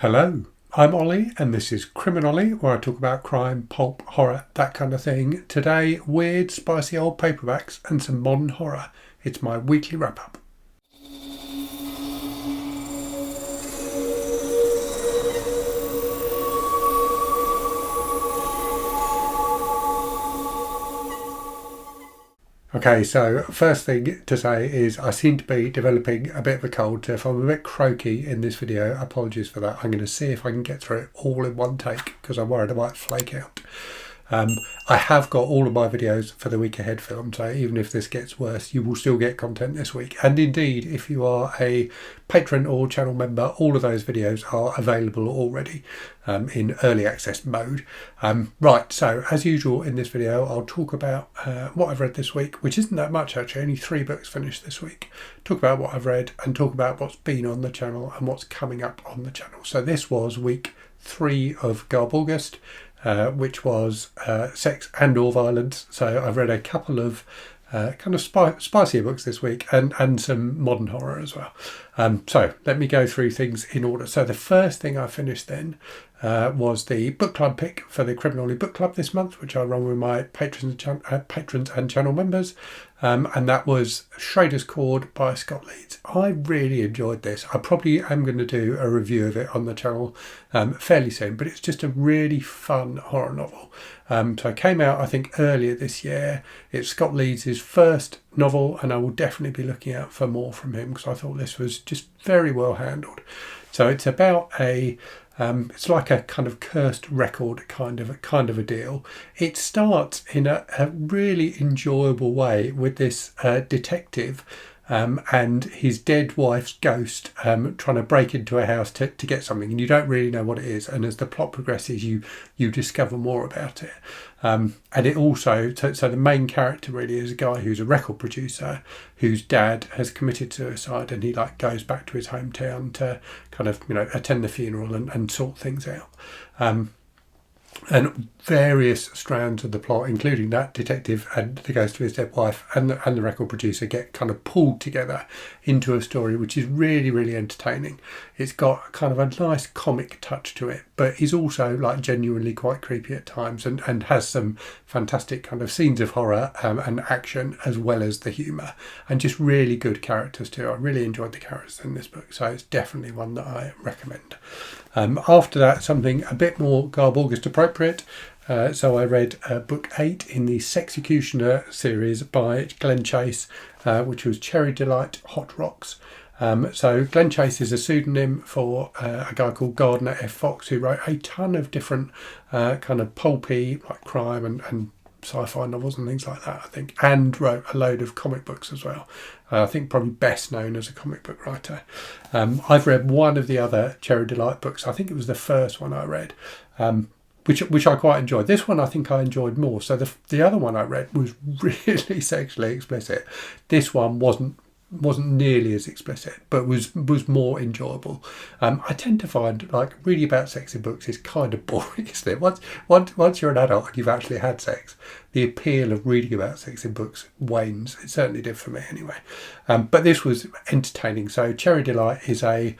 Hello, I'm Ollie and this is Criminolly, where I talk about crime, pulp, horror, that kind of thing. Today, weird, spicy old paperbacks and some modern horror. It's my weekly wrap-up. Okay, so first thing to say is I seem to be developing a bit of a cold, so if I'm a bit croaky in this video, apologies for that. I'm going to see if I can get through it all in one take because I'm worried I might flake out. I have got all of my videos for the week ahead filmed, so even if this gets worse, you will still get content this week. And indeed, if you are a patron or channel member, all of those videos are available already in early access mode. Right, so as usual in this video, I'll talk about what I've read this week, which isn't that much actually, only 3 books finished this week. Talk about what I've read and talk about what's been on the channel and what's coming up on the channel. So this was week 3 of Garb August. Which was sex and or violence. So I've read a couple of kind of spicier books this week and some modern horror as well. So let me go through things in order. So the first thing I finished then was the book club pick for the Criminolly Book Club this month, which I run with my patrons and channel members. And that was Schrader's Chord by Leeds. I really enjoyed this. I probably am going to do a review of it on the channel fairly soon, but it's just a really fun horror novel. So it came out, I think, earlier this year. It's Leeds' first novel, and I will definitely be looking out for more from him because I thought this was just very well handled. So it's about it's like a kind of cursed record kind of a deal. It starts in a really enjoyable way with this detective and his dead wife's ghost trying to break into a house to get something, and you don't really know what it is. And as the plot progresses, you discover more about it. And it also, so the main character really is a guy who's a record producer whose dad has committed suicide, and he goes back to his hometown to kind of attend the funeral and sort things out. And various strands of the plot, including that detective and the ghost of his dead wife and the record producer, get kind of pulled together into a story which is really, really entertaining. It's got kind of a nice comic touch to it, but is also genuinely quite creepy at times and has some fantastic kind of scenes of horror and action, as well as the humour, and just really good characters too. I really enjoyed the characters in this book, so it's definitely one that I recommend. After that, something a bit more Garb August appropriate. So I read book 8 in the Sexecutioner series by Glen, which was Cherry Delight Hot Rocks. So Glen is a pseudonym for a guy called Gardner F. Fox, who wrote a ton of different kind of pulpy crime and sci-fi novels and things like that, I think, and wrote a load of comic books as well. I think probably best known as a comic book writer. I've read one of the other Cherry Delight books. I think it was the first one I read, which I quite enjoyed. This one I think I enjoyed more. So the other one I read was really sexually explicit. This one wasn't nearly as explicit, but was more enjoyable. I tend to find reading about sex in books is kind of boring, isn't it? Once you're an adult and you've actually had sex, the appeal of reading about sex in books wanes. It certainly did for me anyway. But this was entertaining. So Cherry Delight is an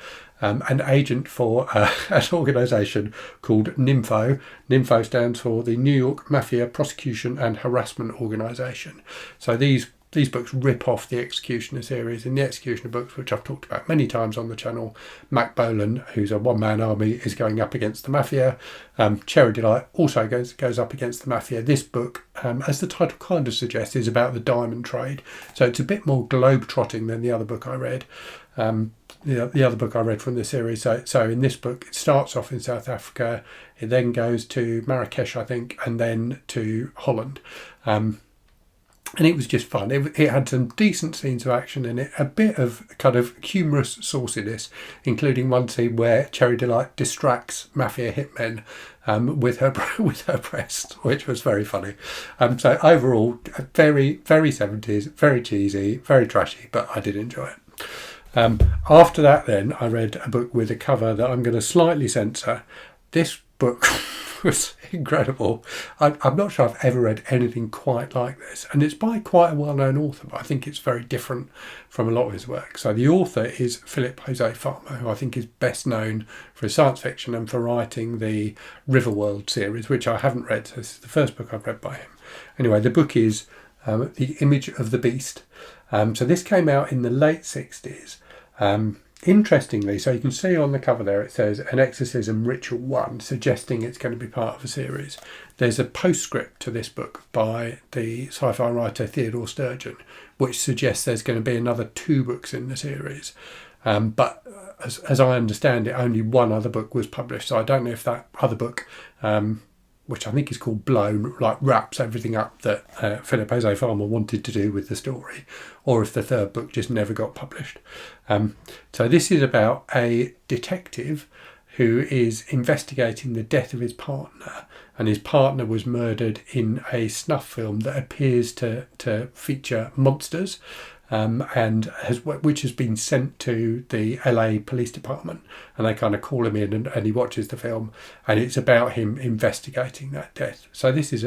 agent for an organisation called NYMPHO. NYMPHO stands for the New York Mafia Prosecution and Harassment Organisation. So these books rip off the Executioner series. In the Executioner books, which I've talked about many times on the channel, Mac Bolan, who's a one-man army, is going up against the Mafia. Cherry Delight also goes up against the Mafia. This book, as the title kind of suggests, is about the diamond trade. So it's a bit more globe-trotting than the other book I read. The other book I read from the series. So in this book, it starts off in South Africa. It then goes to Marrakesh, I think, and then to Holland. And it was just fun. It had some decent scenes of action in it, a bit of kind of humorous sauciness, including one scene where Cherry Delight distracts mafia hitmen with her breasts, which was very funny. So overall, very, very 70s, very cheesy, very trashy, but I did enjoy it. After that then, I read a book with a cover that I'm going to slightly censor. This book was incredible. I'm not sure I've ever read anything quite like this, and it's by quite a well-known author, but I think it's very different from a lot of his work. So the author is Philip Jose Farmer, who I think is best known for his science fiction and for writing the Riverworld series, which I haven't read. So this is the first book I've read by him. Anyway, the book is The Image of the Beast. So this came out in the late 60s. Interestingly, so you can see on the cover there it says An Exorcism Ritual 1, suggesting it's going to be part of a series. There's a postscript to this book by the sci-fi writer Theodore Sturgeon, which suggests there's going to be another 2 books in the series. But as I understand it, only one other book was published, so I don't know if that other book, which I think is called Blown, like wraps everything up that Philip Jose Farmer wanted to do with the story, or if the third book just never got published. So this is about a detective who is investigating the death of his partner, and his partner was murdered in a snuff film that appears to feature monsters, which has been sent to the LA Police Department, and they kind of call him in, and he watches the film, and it's about him investigating that death. So this is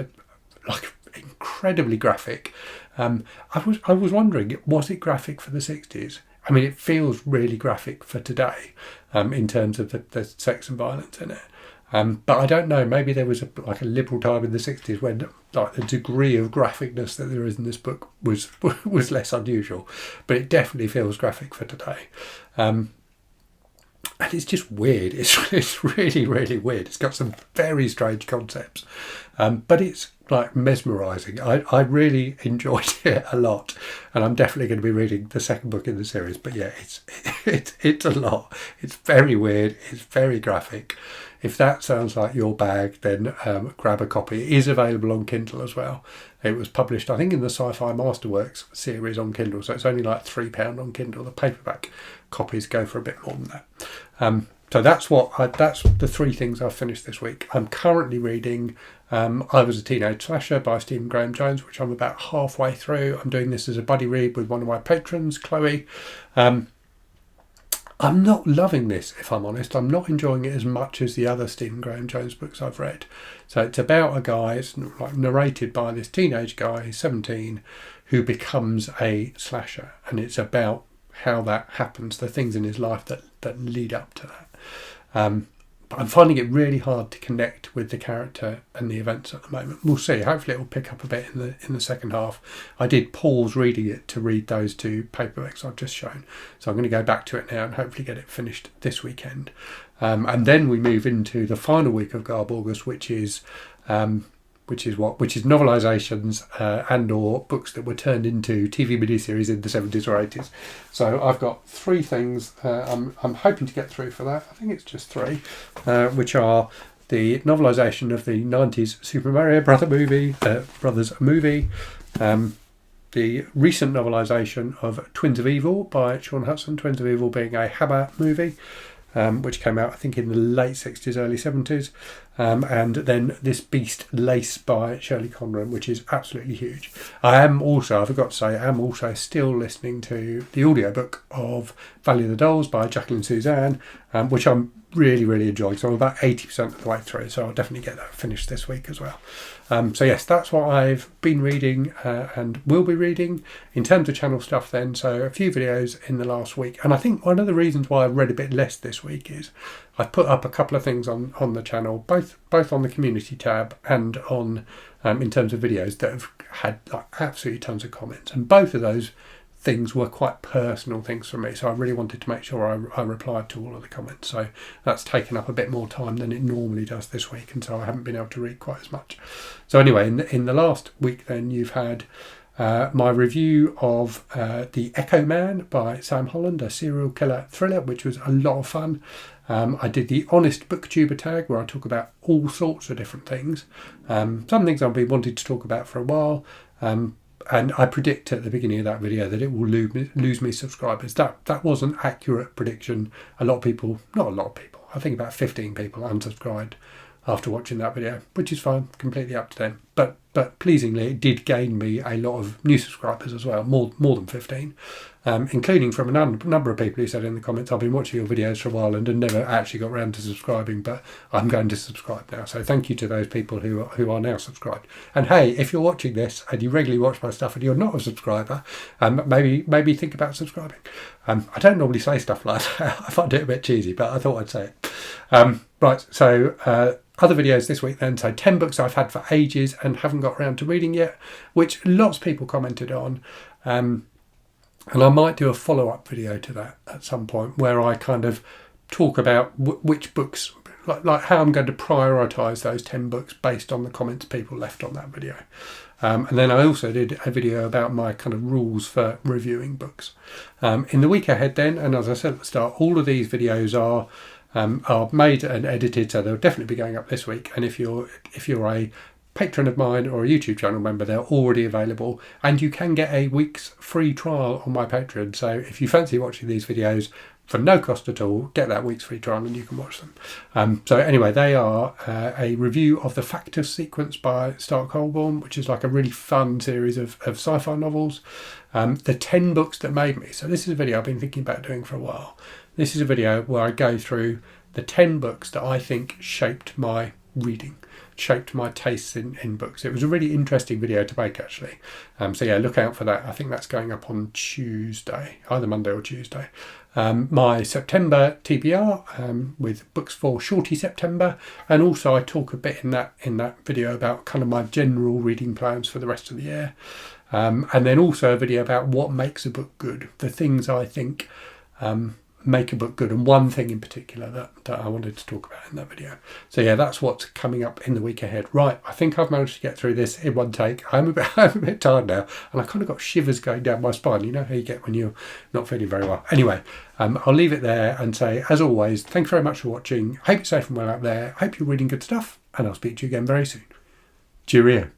incredibly graphic. I was wondering, was it graphic for the 60s? I mean, it feels really graphic for today, in terms of the sex and violence in it. But I don't know, maybe there was a liberal time in the 60s when the degree of graphicness that there is in this book was less unusual, but it definitely feels graphic for today. And it's just weird. It's really, really weird. It's got some very strange concepts, but it's mesmerising. I really enjoyed it a lot, and I'm definitely going to be reading the second book in the series. But yeah, it's a lot. It's very weird. It's very graphic. If that sounds like your bag, then grab a copy. It is available on Kindle as well. It was published, I think, in the Sci-Fi Masterworks series on Kindle, so it's only like £3 on Kindle. The paperback copies go for a bit more than that. So that's the 3 things I've finished this week. I'm currently reading I Was a Teenage Slasher by Stephen Graham Jones, which I'm about halfway through. I'm doing this as a buddy read with one of my patrons, Chloe. I'm not loving this, if I'm honest. I'm not enjoying it as much as the other Stephen Graham Jones books I've read. So it's about a guy, it's narrated by this teenage guy, he's 17, who becomes a slasher. And it's about how that happens, the things in his life that lead up to that. But I'm finding it really hard to connect with the character and the events at the moment. We'll see. Hopefully it will pick up a bit in the second half. I did pause reading it to read those 2 paperbacks I've just shown. So I'm going to go back to it now and hopefully get it finished this weekend. And then we move into the final week of Garb August, which is novelisations and or books that were turned into TV miniseries in the 70s or 80s. So I've got 3 things I'm hoping to get through for that. I think it's just 3, which are the novelisation of the 90s Super Mario Brothers movie, the recent novelisation of Twins of Evil by Sean Hudson, Twins of Evil being a Hammer movie, which came out, I think, in the late 60s, early 70s. And then This Beast Lace by Shirley Conran, which is absolutely huge. I forgot to say, I am also still listening to the audiobook of Valley of the Dolls by Jacqueline Susann, which I'm really, really enjoying. So I'm about 80% of the way through, so I'll definitely get that finished this week as well. So yes, that's what I've been reading and will be reading in terms of channel stuff then. So a few videos in the last week. And I think one of the reasons why I've read a bit less this week is I've put up a couple of things on the channel, both on the community tab and on in terms of videos that have had absolutely tons of comments. And both of those things were quite personal things for me, so I really wanted to make sure I replied to all of the comments. So that's taken up a bit more time than it normally does this week, and so I haven't been able to read quite as much. So anyway, in the last week then you've had my review of The Echo Man by Sam Holland, a serial killer thriller, which was a lot of fun. I did the Honest Booktuber tag, where I talk about all sorts of different things. Some things I've been wanting to talk about for a while. And I predict at the beginning of that video that it will lose me subscribers. That was an accurate prediction. Not a lot of people, I think about 15 people unsubscribed after watching that video, which is fine, completely up to them. But pleasingly, it did gain me a lot of new subscribers as well, more than 15, including from a number of people who said in the comments, I've been watching your videos for a while and never actually got around to subscribing, but I'm going to subscribe now. So thank you to those people who are now subscribed. And hey, if you're watching this and you regularly watch my stuff and you're not a subscriber, maybe think about subscribing. I don't normally say stuff like that. I find it a bit cheesy, but I thought I'd say it. Right, so other videos this week then. So 10 books I've had for ages and haven't got around to reading yet, which lots of people commented on. And I might do a follow-up video to that at some point where I kind of talk about which books, like how I'm going to prioritise those 10 books based on the comments people left on that video. And then I also did a video about my kind of rules for reviewing books. In the week ahead then, and as I said at the start, all of these videos are made and edited, so they'll definitely be going up this week. And if you're a patron of mine or a YouTube channel member, they're already available, and you can get a week's free trial on my Patreon. So if you fancy watching these videos for no cost at all, get that week's free trial and you can watch them. So anyway, they are a review of the Factus sequence by Stark Holborn, which is like a really fun series of sci-fi novels. The 10 books that made me. So this is a video I've been thinking about doing for a while. This is a video where I go through the 10 books that I think shaped my reading, shaped my tastes in books. It was a really interesting video to make, actually. So yeah, look out for that. I think that's going up on Tuesday, either Monday or Tuesday. My September TBR with books for Shorty September, and also I talk a bit in that video about kind of my general reading plans for the rest of the year. And then also a video about what makes a book good, the things I think make a book good, and one thing in particular that I wanted to talk about in that video. So yeah, that's what's coming up in the week ahead. Right, I think I've managed to get through this in one take. I'm a bit tired now, and I kind of got shivers going down my spine. You know how you get when you're not feeling very well. Anyway, I'll leave it there and say, as always, thanks very much for watching. Hope you're safe and well out there. Hope you're reading good stuff, and I'll speak to you again very soon. Cheerio.